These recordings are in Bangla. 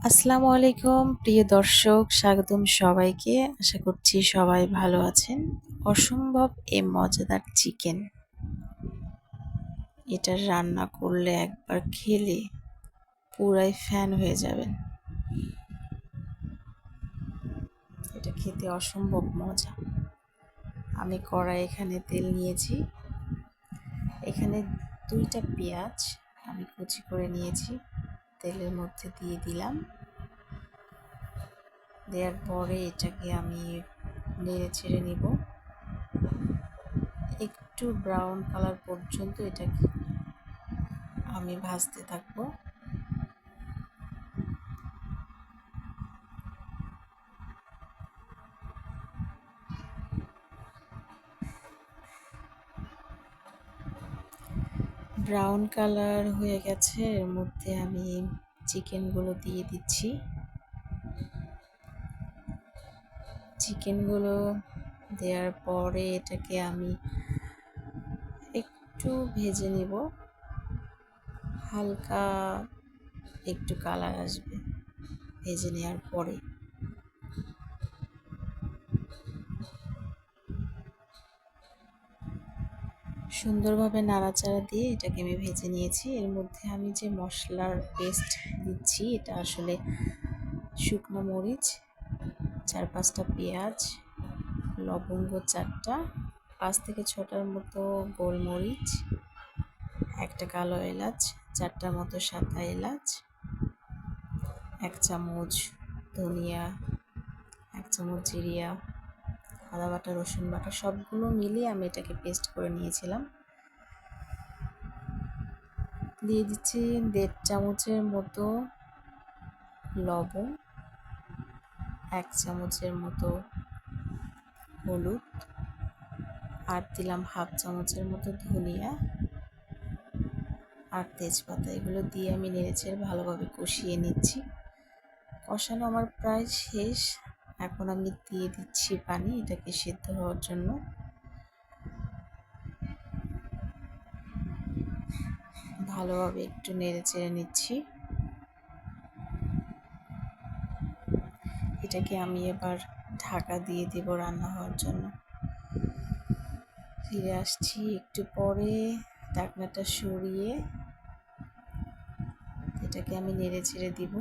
আসসালামু আলাইকুম প্রিয় দর্শক, স্বাগতম সবাইকে। আশা করছি সবাই ভালো আছেন। অসম্ভব এই মজাদার চিকেন, এটা রান্না করলে একবার খেলে পুরাই ফ্যান হয়ে যাবেন। এটা খেতে অসম্ভব মজা। আমি কড়াই এখানে তেল নিয়েছি, এখানে 2টা পেঁয়াজ আমি কুচি করে নিয়েছি, তেলের মধ্যে দিয়ে দিলাম। দেওয়ার পরে এটাকে আমি নেড়ে ছেড়ে নিব একটু ব্রাউন কালার পর্যন্ত। এটাকে আমি ভাজতে থাকবো। ব্রাউন কালার হয়ে গেছে, এর মধ্যে আমি চিকেনগুলো দিয়ে দিচ্ছি। চিকেনগুলো দেওয়ার পরে এটাকে আমি একটু ভেজে নেব, হালকা একটু কালার আসবে ভেজে নেওয়ার পরে। সুন্দরভাবে নাড়াচাড়া দিয়ে এটাকে আমি ভেজে নিয়েছি। এর মধ্যে আমি যে মশলার পেস্ট দিচ্ছি, এটা আসলে শুকনো মরিচ 4-5টা, পেঁয়াজ, লবঙ্গ 4টা, 5 থেকে 6টার মতো গোলমরিচ, 1টা কালো এলাচ, 4টার মতো সাদা এলাচ, 1 চামচ ধনিয়া, 1 চামচ জিরিয়া, আদা বাটা, রসুন বাটা, সবগুলো মিলিয়ে আমি এটাকে পেস্ট করে নিয়েছিলাম। দিয়ে দিচ্ছি 1.5 চামচের মতো লবণ, 1 চামচের মতো হলুদ, আর দিলাম 1/2 চামচের মতো ধনিয়া আর তেজপাতা। এগুলো দিয়ে আমি নেড়েচেড়ে ভালোভাবে কষিয়ে নিচ্ছি। কষানো আমার প্রায় শেষ। এখন আমি দিয়ে দিচ্ছি পানি, এটাকে সিদ্ধ হওয়ার জন্য। ভালোভাবে একটু নেড়েচেড়ে নিচ্ছি। এটাকে আমি এবার ঢাকা দিয়ে দেব রান্না হওয়ার জন্য। ফিরে আসছি একটু পরে, ঢাকনাটা সরিয়ে এটাকে আমি নেড়েচেড়ে দিব।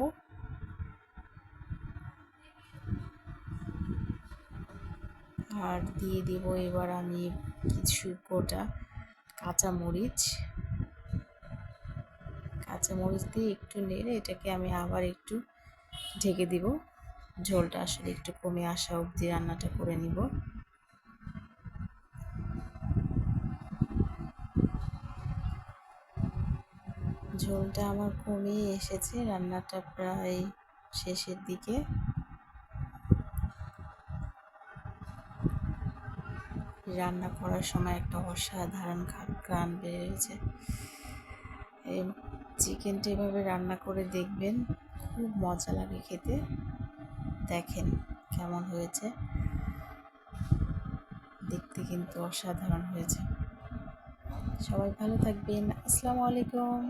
আর দিয়ে দিব এবার আমি কিছু গোটা কাঁচামরিচ দিয়ে একটু নেড়ে এটাকে আমি আবার একটু ঢেকে দিব। ঝোলটা আসলে একটু কমে আসা অবধি রান্নাটা করে নিব। ঝোলটা আমার কমে এসেছে, রান্নাটা প্রায় শেষের দিকে। রান্না করার সময় একটা অসাধারণ ঘ্রাণ বেরিয়েছে। এই চিকেনটা এভাবে রান্না করে দেখবেন, খুব মজা লাগে খেতে। দেখেন কেমন হয়েছে, দেখতে কিন্তু অসাধারণ হয়েছে। সবাই ভালো থাকবেন। আসসালামু আলাইকুম।